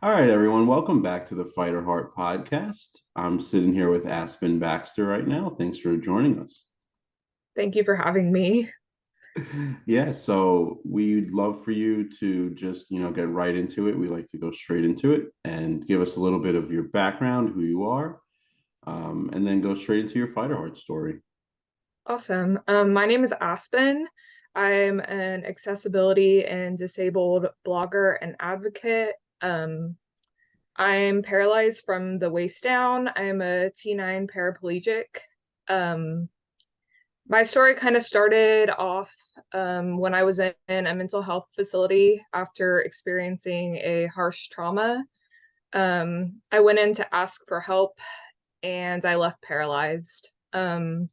All right, everyone, welcome back to the Fighter Heart podcast. I'm sitting here with Aspen Baxter right now. Thanks for joining us. Thank you for having me. Yeah, so we'd love for you to just, get right into it. We like to go straight into it and give us a little bit of your background, who you are, and then go straight into your Fighter Heart story. Awesome. My name is Aspen. I'm an accessibility and disabled blogger and advocate. I'm paralyzed from the waist down. I'm a T9 paraplegic. Um, my story kind of started off when I was in a mental health facility after experiencing a harsh trauma. I went in to ask for help and I left paralyzed. I'm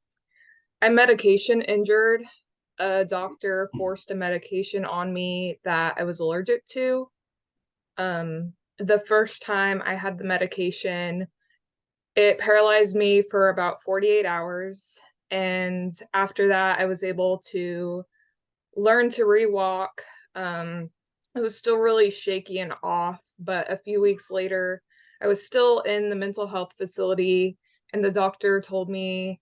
medication injured. A doctor forced a medication on me that I was allergic to. The first time I had the medication, it paralyzed me for about 48 hours. And after that, I was able to learn to rewalk. It was still really shaky and off, but a few weeks later, I was still in the mental health facility, and the doctor told me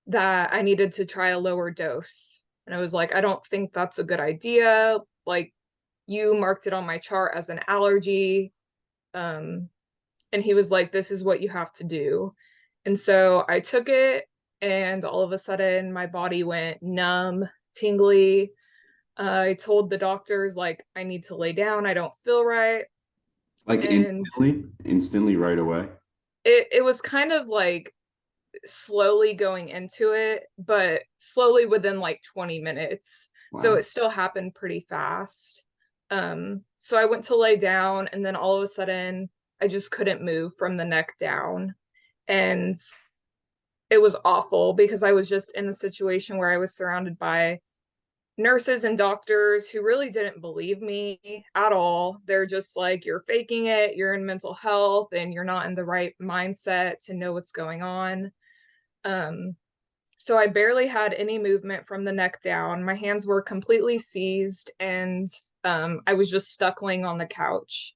that I needed to try a lower dose. And I was like, I don't think that's a good idea. Like, you marked it on my chart as an allergy. Um, and he was like, this is what you have to do. And so I took it, and all of a sudden, my body went numb, tingly. I told the doctors, like, I need to lay down. I don't feel right. Like And instantly right away. it was kind of like slowly going into it, but slowly within like 20 minutes. So Wow. it still happened pretty fast. So I went to lay down, and then all of a sudden, I just couldn't move from the neck down. And it was awful because I was just in a situation where I was surrounded by nurses and doctors who really didn't believe me at all. They're just like, you're faking it, you're in mental health, and you're not in the right mindset to know what's going on. Um, so I barely had any movement from the neck down. My hands were completely seized, and I was just stuck laying on the couch.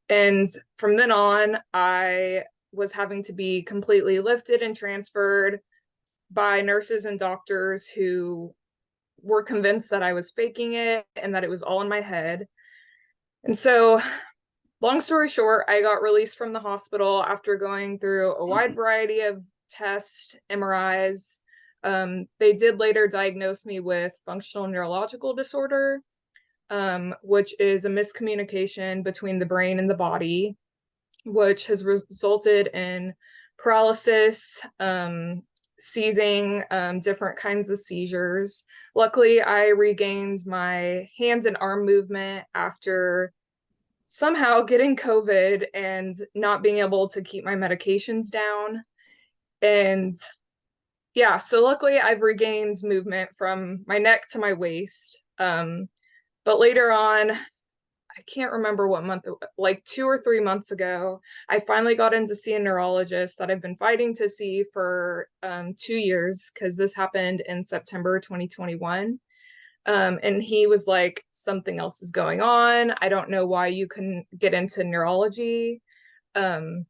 And from then on, I was having to be completely lifted and transferred by nurses and doctors who were convinced that I was faking it and that it was all in my head. And so, long story short, I got released from the hospital after going through a wide variety of tests, MRIs. They did later diagnose me with functional neurological disorder, which is a miscommunication between the brain and the body, which has resulted in paralysis, seizing, different kinds of seizures. Luckily, I regained my hands and arm movement after somehow getting COVID and not being able to keep my medications down. And yeah, so luckily I've regained movement from my neck to my waist. But later on, I can't remember what month, like 2 or 3 months ago, I finally got in to see a neurologist that I've been fighting to see for 2 years because this happened in September 2021. And he was like, something else is going on. I don't know why you couldn't get into neurology. Um,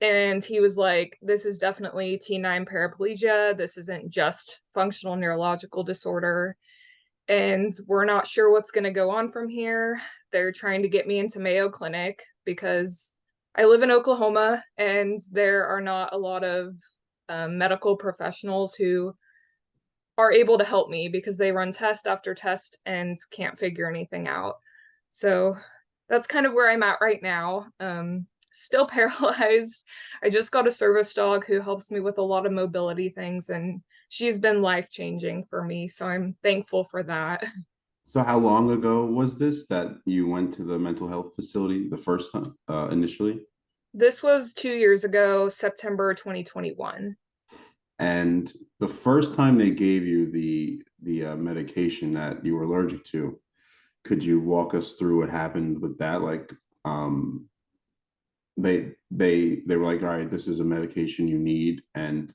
and he was like, this is definitely T9 paraplegia. This isn't just functional neurological disorder. And we're not sure what's going to go on from here. They're trying to get me into Mayo Clinic because I live in Oklahoma and there are not a lot of medical professionals who are able to help me because they run test after test and can't figure anything out. So that's kind of where I'm at right now. Still paralyzed. I just got a service dog who helps me with a lot of mobility things, and she's been life changing for me. So I'm thankful for that. So how long ago was this that you went to the mental health facility the first time, initially? This was 2 years ago, September 2021. And the first time they gave you the medication that you were allergic to, could you walk us through what happened with that? Like, um, they were like, all right, this is a medication you need, and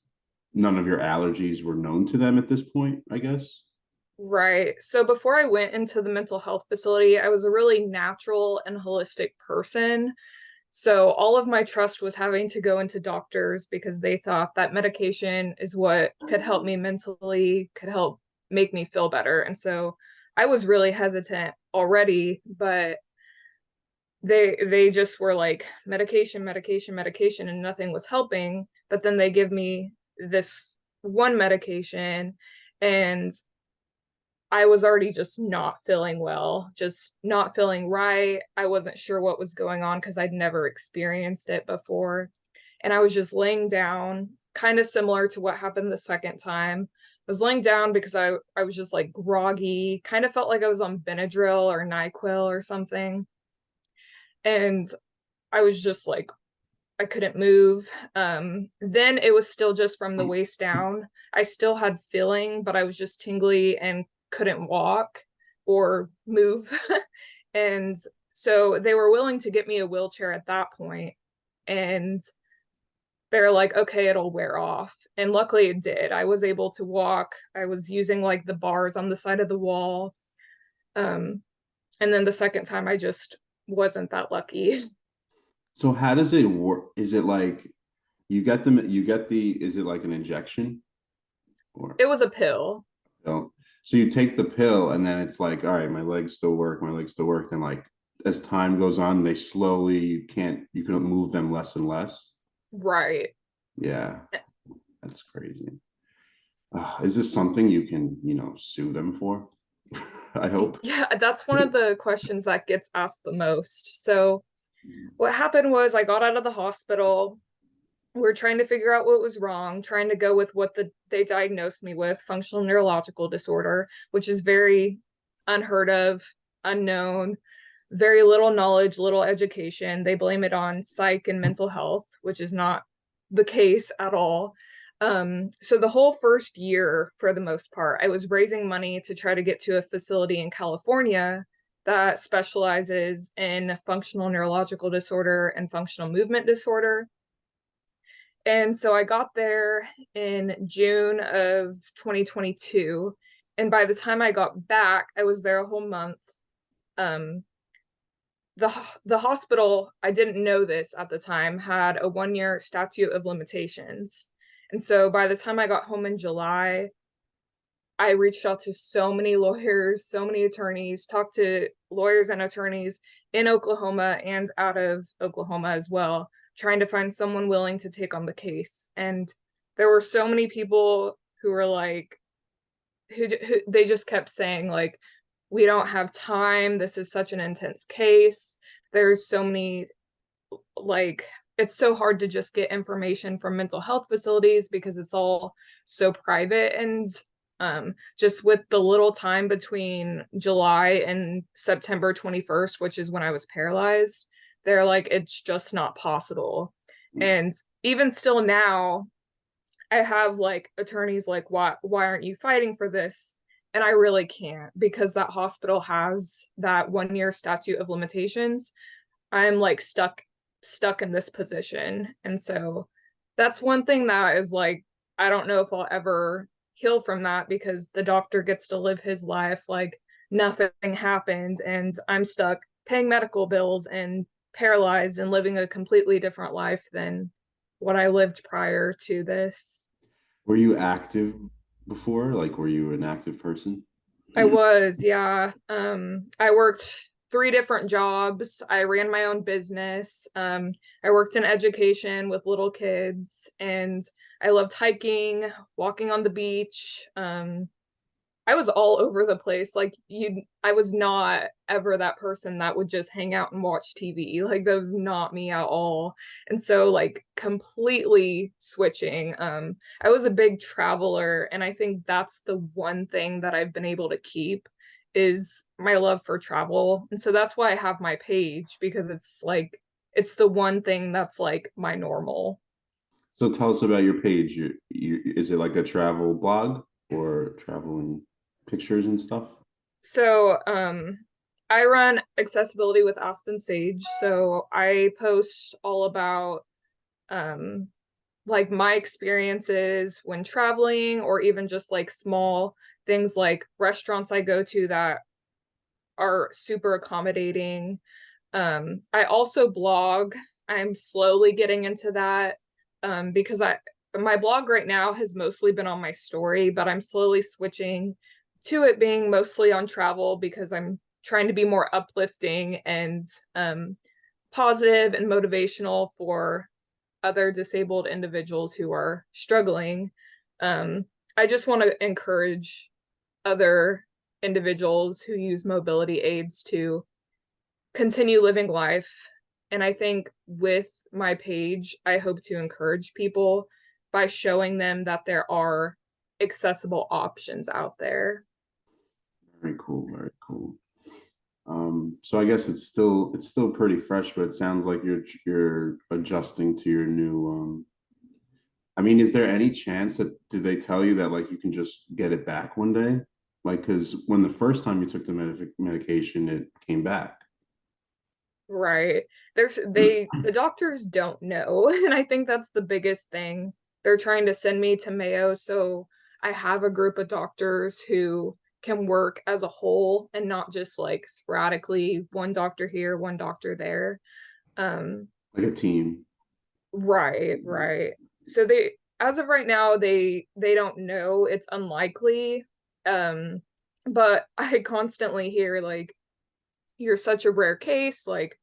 none of your allergies were known to them at this point, I guess. Right. So before I went into the mental health facility, I was a really natural and holistic person. So all of my trust was having to go into doctors because they thought that medication is what could help me mentally, could help make me feel better. And so I was really hesitant already, but they just were like medication, medication, medication, and nothing was helping. But then they give me this one medication, and I was already just not feeling well, just not feeling right. I wasn't sure what was going on because I'd never experienced it before. And I was just laying down, kind of similar to what happened the second time. I was laying down because I was just like groggy, kind of felt like I was on Benadryl or NyQuil or something. And I was just like, I couldn't move. Then it was still just from the waist down. I still had feeling, but I was just tingly and couldn't walk or move. And so they were willing to get me a wheelchair at that point. And they're like, okay, it'll wear off. And luckily it did. I was able to walk. I was using like the bars on the side of the wall. Um, and then the second time I just wasn't that lucky. So how does it work? Is it like you get the is it like an injection or It was a pill. no? So you take the pill and then it's like, all right, my legs still work, my legs still work. Then like as time goes on, they slowly you can move them less and less. Right. Yeah, that's crazy. Is this something you can, sue them for? I hope. Yeah, that's one of the questions that gets asked the most. So, what happened was I got out of the hospital. We're trying to figure out what was wrong, trying to go with what they diagnosed me with, functional neurological disorder, which is very unheard of, unknown, very little knowledge, little education. They blame it on psych and mental health, which is not the case at all. So the whole first year, for the most part, I was raising money to try to get to a facility in California that specializes in functional neurological disorder and functional movement disorder. And so I got there in June of 2022. And by the time I got back, I was there a whole month. Um, the hospital, I didn't know this at the time, had a 1 year statute of limitations. And so by the time I got home in July, I reached out to so many lawyers, so many attorneys, talked to lawyers and attorneys in Oklahoma and out of Oklahoma as well, trying to find someone willing to take on the case. And there were so many people who were like, who they just kept saying, like, we don't have time. This is such an intense case. There's so many, like, it's so hard to just get information from mental health facilities because it's all so private. And just with the little time between July and September 21st, which is when I was paralyzed, they're like, it's just not possible. And even still now, I have like attorneys like, why aren't you fighting for this? And I really can't because that hospital has that 1 year statute of limitations. I'm like stuck in this position. And so that's one thing that is like, I don't know if I'll ever heal from that because the doctor gets to live his life like nothing happened, and I'm stuck paying medical bills and paralyzed and living a completely different life than what I lived prior to this. Were you active before? Like, were you an active person? I was, yeah. I worked three different jobs. I ran my own business. I worked in education with little kids, and I loved hiking, walking on the beach. I was all over the place. Like I was not ever that person that would just hang out and watch TV. Like that was not me at all. And so like completely switching. I was a big traveler, and I think that's the one thing that I've been able to keep is my love for travel. And so that's why I have my page, because it's like it's the one thing that's like my normal. So tell us about your page. Is it like a travel blog or traveling pictures and stuff? So, I run accessibility with Aspen Sage. So I post all about um like my experiences when traveling, or even just like small things like restaurants I go to that are super accommodating. I also blog. I'm slowly getting into that because I my blog right now has mostly been on my story, but I'm slowly switching to it being mostly on travel because I'm trying to be more uplifting and um, positive and motivational for other disabled individuals who are struggling. Um, I just want to encourage other individuals who use mobility aids to continue living life. And I think with my page, I hope to encourage people by showing them that there are accessible options out there. Very cool. Very cool. So I guess it's still pretty fresh, but it sounds like you're adjusting to your new. I mean, is there any chance that do they tell you that like you can just get it back one day? Like, because when the first time you took the medication, it came back. Right. The doctors don't know. And I think that's the biggest thing. They're trying to send me to Mayo, so I have a group of doctors who can work as a whole and not just like sporadically one doctor here, one doctor there. Um, Like a team. right, right. So they as of right now they don't know. It's unlikely. Um, but I constantly hear like you're such a rare case, like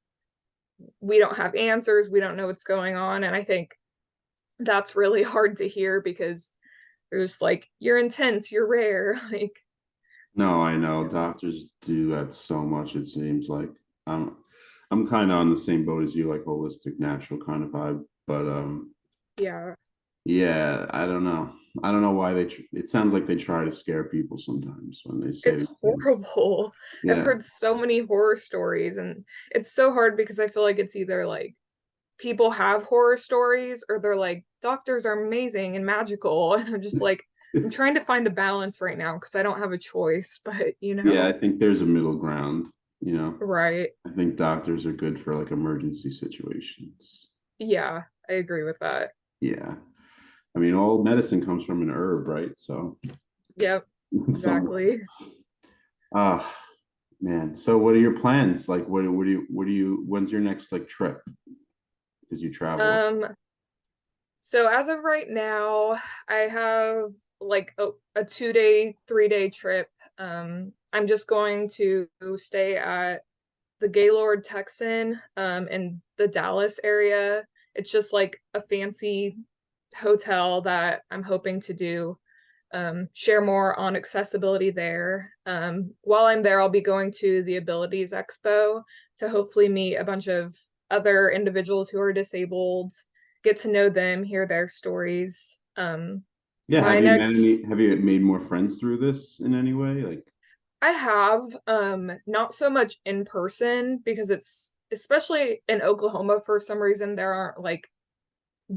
we don't have answers, we don't know what's going on. And I think that's really hard to hear because there's like, you're intense, you're rare. Like, No, I know doctors do that so much. It seems like I'm I'm kind of on the same boat as you, like holistic, natural kind of vibe. But yeah, yeah, I don't know. I don't know why it sounds like they try to scare people sometimes when they say it's these things. horrible. I've Yeah. heard so many horror stories, and it's so hard because I feel like it's either like people have horror stories or they're like, doctors are amazing and magical. And I'm just like, I'm trying to find a balance right now because I don't have a choice, but Yeah, I think there's a middle ground, you know. right. I think doctors are good for like emergency situations. Yeah, I agree with that. Yeah. I mean, all medicine comes from an herb, right? So, Yep, somewhere. exactly. Ah, man. So what are your plans? Like when's your next like trip? Did you travel? Um, So as of right now, I have like a 2 day, 3 day trip. I'm just going to stay at the Gaylord Texan in the Dallas area. It's just like a fancy hotel that I'm hoping to do share more on accessibility there. While I'm there, I'll be going to the Abilities Expo to hopefully meet a bunch of other individuals who are disabled, get to know them, hear their stories. Yeah, My next, have you made more friends through this in any way? Like, I have not so much in person because it's especially in Oklahoma for some reason there aren't like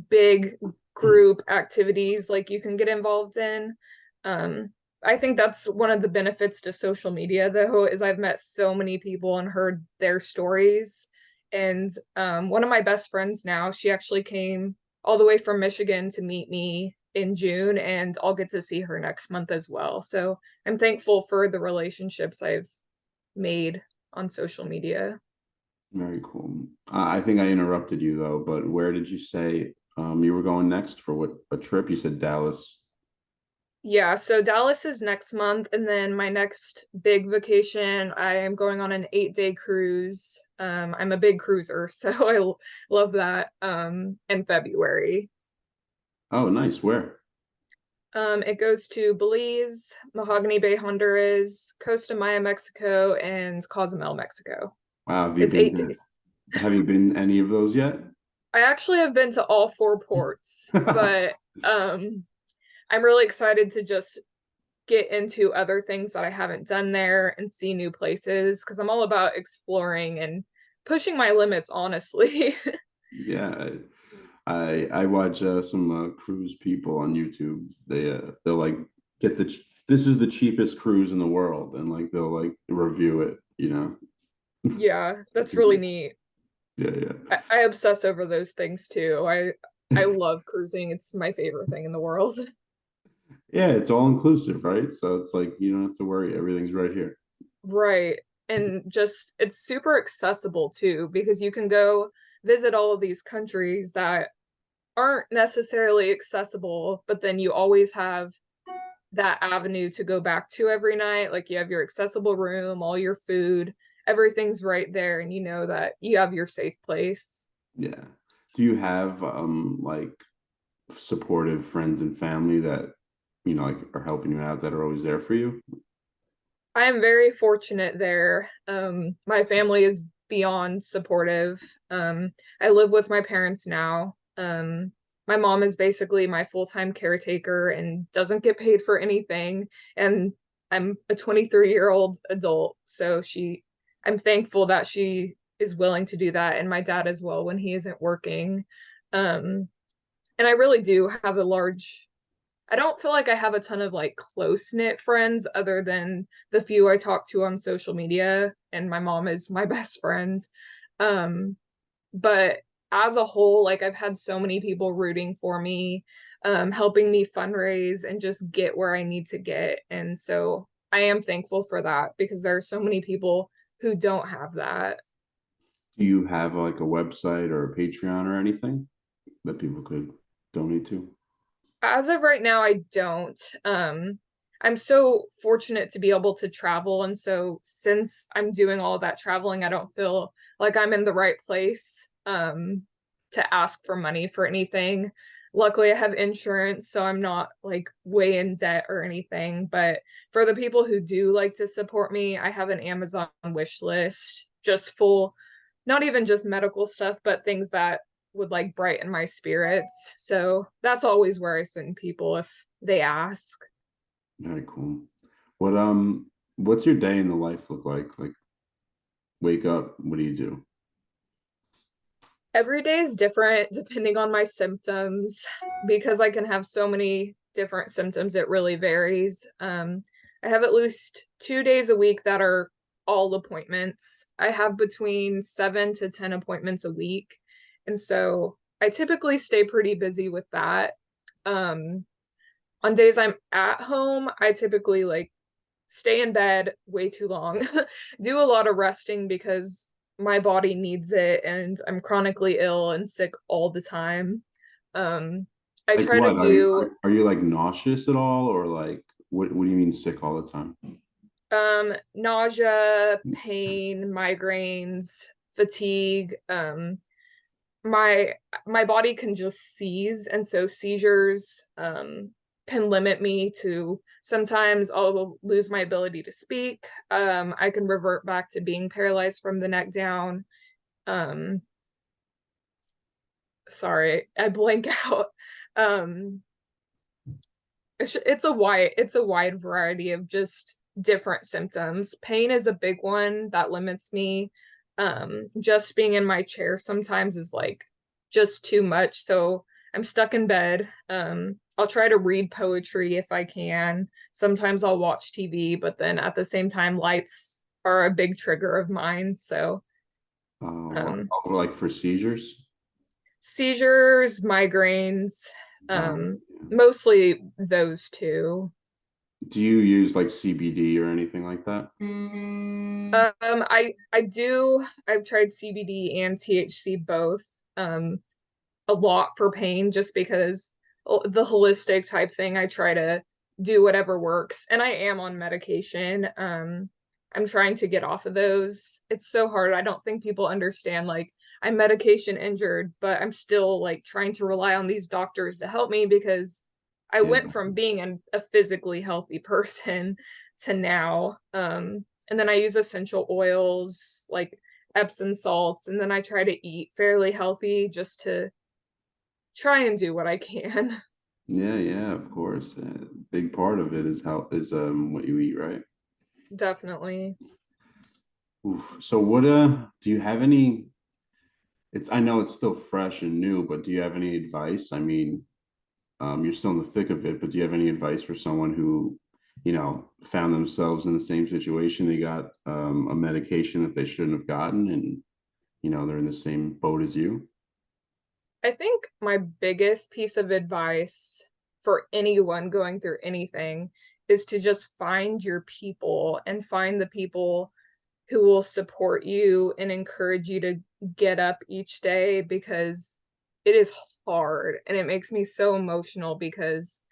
big group activities like you can get involved in. Um, I think that's one of the benefits to social media, though, is I've met so many people and heard their stories. And one of my best friends now, she actually came all the way from Michigan to meet me in June, and I'll get to see her next month as well. So I'm thankful for the relationships I've made on social media. very cool. I think I interrupted you though, but where did you say you were going next for what a trip? You said Dallas. Yeah, so Dallas is next month, and then my next big vacation, I am going on an 8 day cruise. I'm a big cruiser, so love that. In February. Oh, nice. Where? It goes to Belize, Mahogany Bay, Honduras, Costa Maya, Mexico, and Cozumel, Mexico. Wow, It's 8 days. have you been any of those yet? I actually have been to all four ports, but um, I'm really excited to just get into other things that I haven't done there and see new places because I'm all about exploring and pushing my limits, honestly. Yeah, I watch some cruise people on YouTube. They'll like this is the cheapest cruise in the world, and like they'll like review it. You know, Yeah, it's that's really interesting. neat. Yeah, yeah. I obsess over those things too. I love cruising. It's my favorite thing in the world. Yeah, it's all inclusive, right? So it's like you don't have to worry. Everything's right here. Right. And just it's super accessible too, because you can go visit all of these countries that aren't necessarily accessible, but then you always have that avenue to go back to every night. Like you have your accessible room, all your food, everything's right there, and you know that you have your safe place. Yeah. Do you have like supportive friends and family that like are helping you out that are always there for you? I am very fortunate there. My family is beyond supportive. I live with my parents now. My mom is basically my full-time caretaker and doesn't get paid for anything. And I'm a 23-year-old adult, so I'm thankful that she is willing to do that, and my dad as well when he isn't working. Um, and I really do have a large I don't feel like I have a ton of like close knit friends other than the few I talk to on social media, and my mom is my best friend. Um, but as a whole, like I've had so many people rooting for me, helping me fundraise and just get where I need to get. And so I am thankful for that because there are so many people who don't have that. Do you have like a website or a Patreon or anything that people could donate to? As of right now, I don't. I'm so fortunate to be able to travel. And so since I'm doing all that traveling, I don't feel like I'm in the right place to ask for money for anything. Luckily, I have insurance, so I'm not like way in debt or anything. But for the people who do like to support me, I have an Amazon wish list just full, not even just medical stuff, but things that would like brighten my spirits. So that's always where I send people if they ask. Very cool. What's your day in the life look like? Like wake up, what do you do? Every day is different depending on my symptoms because I can have so many different symptoms. It really varies. I have at least 2 days a week that are all appointments. I have between 7 to 10 appointments a week. And so I typically stay pretty busy with that. Um, on days I'm at home, I typically like stay in bed way too long, do a lot of resting because my body needs it and I'm chronically ill and sick all the time. Um, I Like try to what? Are you do are you like nauseous at all or like what do you mean sick all the time? nausea, pain, migraines, fatigue. My my body can just seize, and so seizures can limit me to sometimes I'll lose my ability to speak. I can revert back to being paralyzed from the neck down. um Sorry, I blank out. um it's a wide variety of just different symptoms. Pain is a big one that limits me. Just being in my chair sometimes is like just too much. So I'm stuck in bed. I'll try to read poetry if I can. Sometimes I'll watch TV, but then at the same time, lights are a big trigger of mine. So um, Like for seizures? seizures, migraines, um, Yeah. mostly those two. Do you use like CBD or anything like that? I do. I've tried CBD and THC both. A lot for pain just because the holistic type thing. I try to do whatever works, and I am on medication. I'm trying to get off of those. It's so hard. I don't think people understand. Like I'm medication injured, but I'm still like trying to rely on these doctors to help me because I Yeah. went from being a physically healthy person to now. And then I use essential oils like Epsom salts, and then I try to eat fairly healthy just to try and do what I can. Yeah, yeah, of course. Big part of it is how is what you eat, right? Definitely. Oof. So what do you have any I know it's still fresh and new, but do you have any advice? I mean, you're still in the thick of it, but do you have any advice for someone who, found themselves in the same situation? They got a medication that they shouldn't have gotten, and they're in the same boat as you. I think my biggest piece of advice for anyone going through anything is to just find your people and find the people who will support you and encourage you to get up each day because it is hard and it makes me so emotional because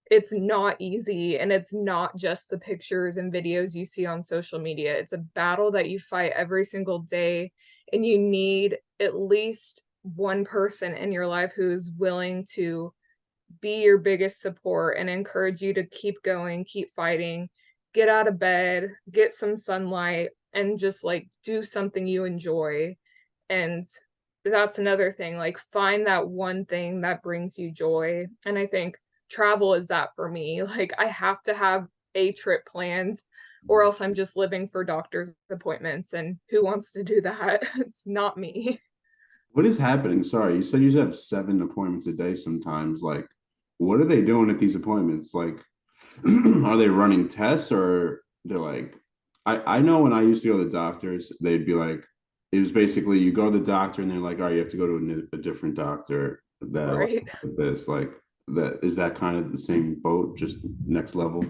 it's not easy and it's not just the pictures and videos you see on social media. It's a battle that you fight every single day, and you need at least one person in your life who's willing to be your biggest support and encourage you to keep going, keep fighting, get out of bed, get some sunlight, and just like do something you enjoy. And that's another thing, like find that one thing that brings you joy. And I think travel is that for me. Like I have to have a trip planned or else I'm just living for doctor's appointments. And who wants to do that? It's not me. What is happening? Sorry, you said you have 7 appointments a day sometimes. Like, what are they doing at these appointments? Like, are they running tests or they're like, I know when I used to go to the doctors, they'd be like, it was basically you go to the doctor and they're like, all right, you have to go to a different doctor that like Right. this. Like, that is that kind of the same boat, just next level?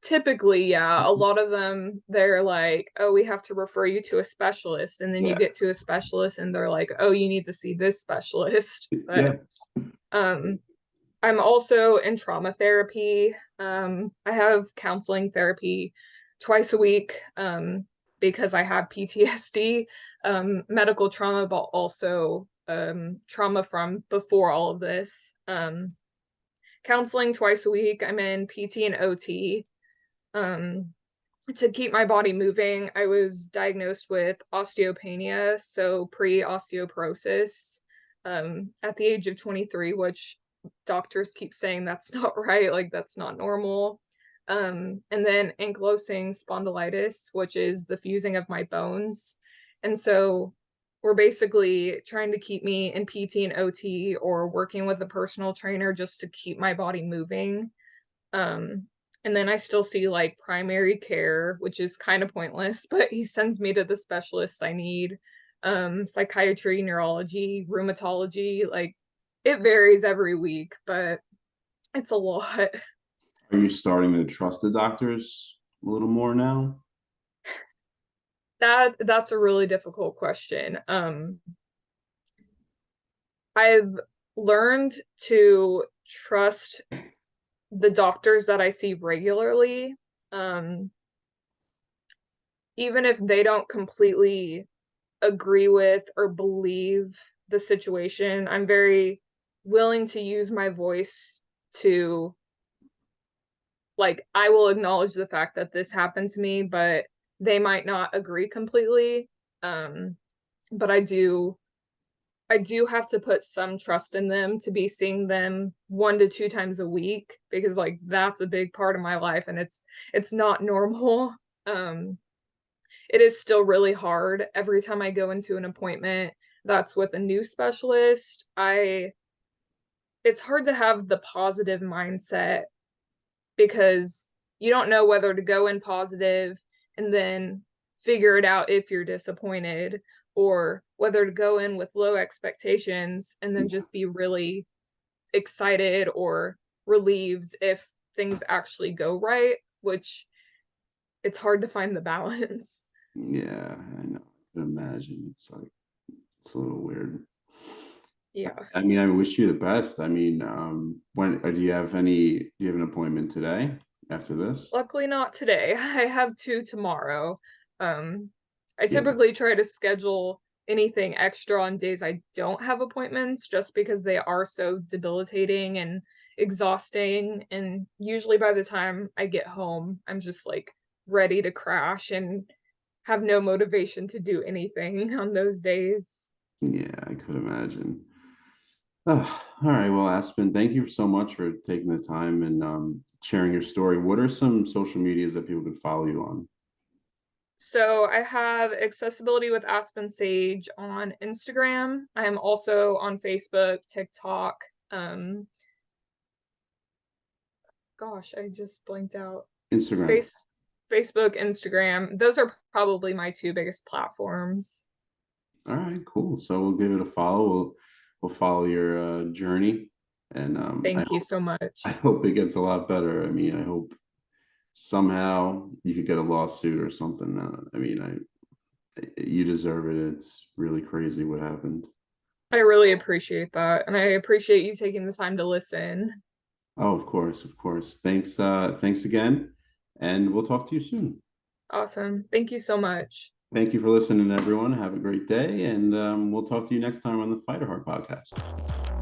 Typically, yeah, a lot of them, they're like, oh, we have to refer you to a specialist. And then you Yeah. get to a specialist and they're like, oh, you need to see this specialist. But Yeah. um, I'm also in trauma therapy. I have counseling therapy twice a week because I have PTSD, medical trauma, but also trauma from before all of this. Counseling twice a week. I'm in PT and OT um, to keep my body moving. I was diagnosed with osteopenia, so pre-osteoporosis, at the age of 23, which doctors keep saying that's not right, like that's not normal. And then ankylosing spondylitis, which is the fusing of my bones. And so we're basically trying to keep me in PT and OT or working with a personal trainer just to keep my body moving. Um, and then I still see like primary care, which is kind of pointless, but he sends me to the specialists I need. Psychiatry, neurology, rheumatology, like it varies every week, but it's a lot. Are you starting to trust the doctors a little more now? That's a really difficult question. I've learned to trust the doctors that I see regularly. Um, Even if they don't completely agree with or believe the situation, I'm very willing to use my voice to, like, I will acknowledge the fact that this happened to me, but they might not agree completely. Um, but I do have to put some trust in them to be seeing them 1 to 2 times a week because like that's a big part of my life and it's not normal. Um, it is still really hard every time I go into an appointment that's with a new specialist. I It's hard to have the positive mindset because you don't know whether to go in positive and then figure it out if you're disappointed, or whether to go in with low expectations and then just be really excited or relieved if things actually go right, which it's hard to find the balance. Yeah, I know. I can imagine. It's like it's a little weird. Yeah. I mean, I wish you the best. I mean, when do you have an appointment today after this? Luckily not today. I have two tomorrow. Um, I Yeah, typically try to schedule anything extra on days I don't have appointments just because they are so debilitating and exhausting. And usually by the time I get home, I'm just like ready to crash and have no motivation to do anything on those days. yeah, I could imagine. All right, well, Aspen, thank you so much for taking the time and sharing your story. What are some social medias that people could follow you on? So I have Accessibility with Aspen Sage on Instagram. I am also on Facebook, TikTok. Um, Gosh, I just blanked out. Instagram. Face Facebook, Instagram. Those are probably my two biggest platforms. All right, cool. So we'll give it a follow. We'll follow your journey, and Thank you so I much. hope it gets a lot better. I mean, I hope somehow you could get a lawsuit or something. I mean, you deserve it. It's really crazy what happened. I really appreciate that, and I appreciate you taking the time to listen. Oh, of course, of course. Thanks again, and we'll talk to you soon. Awesome. Thank you so much. Thank you for listening, everyone. Have a great day, and we'll talk to you next time on the Fighter Heart podcast.